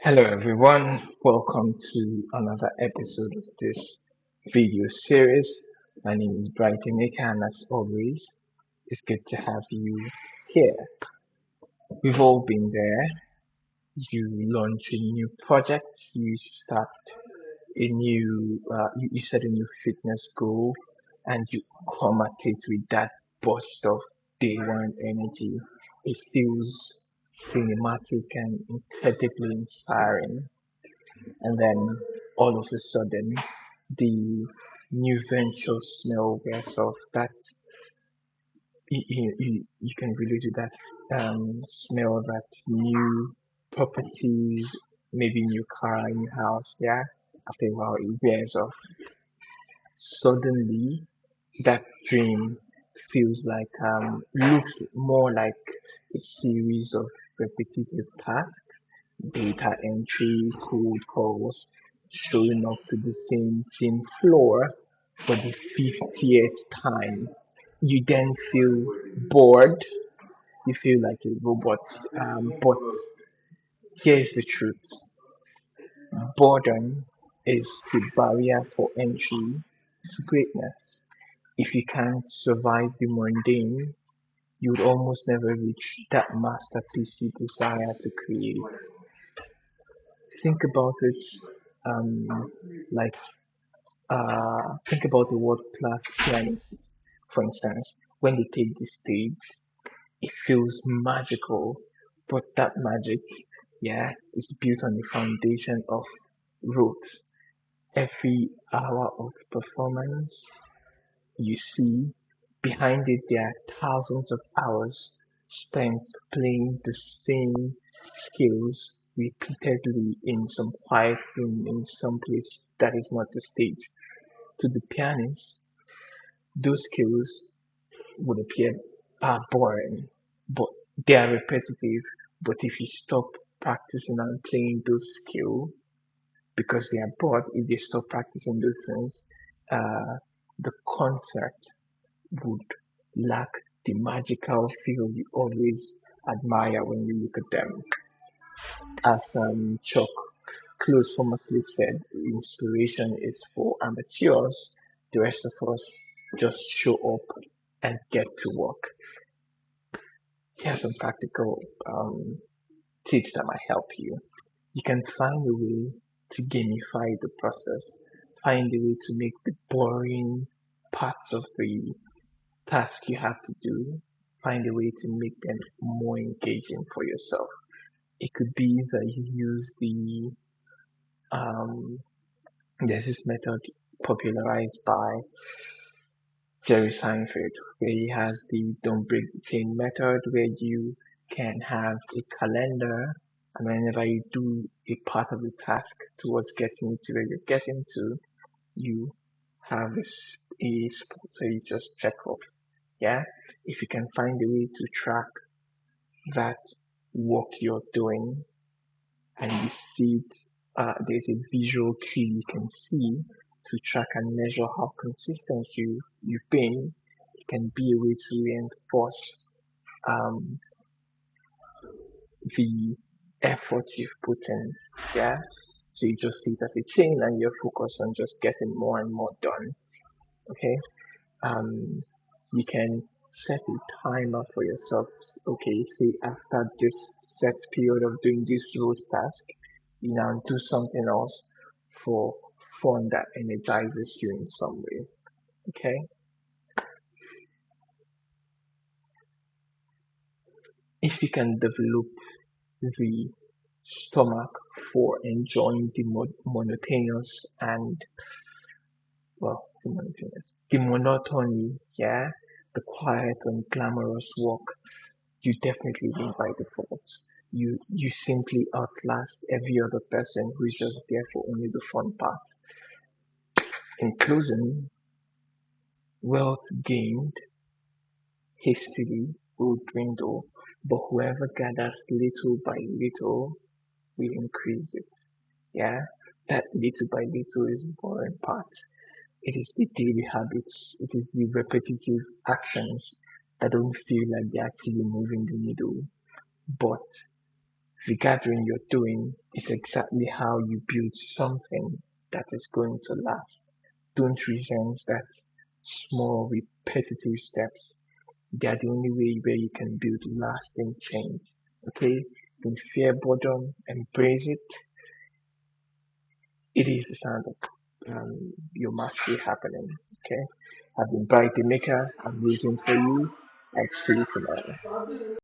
Hello everyone, welcome to another episode of this video series. My name is Brighton Eka, and as always, it's good to have you here. We've all been there. You launch a new project, you start you set a new fitness goal, and you come at it with that burst of day one energy. It feels cinematic and incredibly inspiring. And then all of a sudden the new venture smell wears off. That you can relate to that smell, that new properties, maybe new car, new house. Yeah, after a while it wears off. Suddenly that dream feels like looks more like a series of repetitive tasks, data entry, cold calls, showing up to the same gym floor for the 50th time. You then feel bored. You feel like a robot. But here's the truth: boredom is the barrier for entry to greatness. If you can't survive the mundane, you would almost never reach that masterpiece you desire to create. Think about it um, like think about the world class pianists, for instance. When they take the stage, it feels magical, but that magic, yeah, is built on the foundation of rote. Every hour of performance you see, behind it there are thousands of hours spent playing the same scales repeatedly in some quiet room in some place that is not the stage. To the pianist, those skills would appear boring, but they are repetitive. But if you stop practicing and playing those skills because they are bored, if they stop practicing those things, uh, the concert would lack the magical feel you always admire when you look at them. As Chuck Close famously said, inspiration is for amateurs. The rest of us just show up and get to work. Here are some practical tips that might help you. You can find a way to gamify the process, find a way to make the boring parts of the task you have to do, find a way to make them more engaging for yourself. It could be that you use um, there's this method popularized by Jerry Seinfeld, where he has the don't break the chain method, where you can have a calendar, and whenever you do a part of the task towards getting to where you're getting to, you have a spot where you just check off. Yeah, if you can find a way to track that work you're doing and you see it, there's a visual cue you can see to track and measure how consistent you've been. It can be a way to reinforce um, the effort you've put in. Yeah, so you just see it as a chain and you're focused on just getting more and more done. Okay, um, you can set a timer for yourself. Okay, say after this set period of doing this road task, you now do something else for fun that energizes you in some way. Okay, if you can develop the stomach for enjoying the monotonous and the monotony, yeah, the quiet and glamorous work, you definitely win by default. You simply outlast every other person who is just there for only the fun part. In closing, wealth gained hastily will dwindle, but whoever gathers little by little will increase it. Yeah, that little by little is the boring part. It is the daily habits, it is the repetitive actions that don't feel like they're actually moving the needle, but The gathering you're doing is exactly how you build something that is going to last. Don't resent that small repetitive steps. They are the only way where you can build lasting change. Okay? Don't fear boredom, embrace it. It is the sound of your mastery happening. Okay? I've been Bright the Maker. I'm waiting for you. I'll see you tomorrow.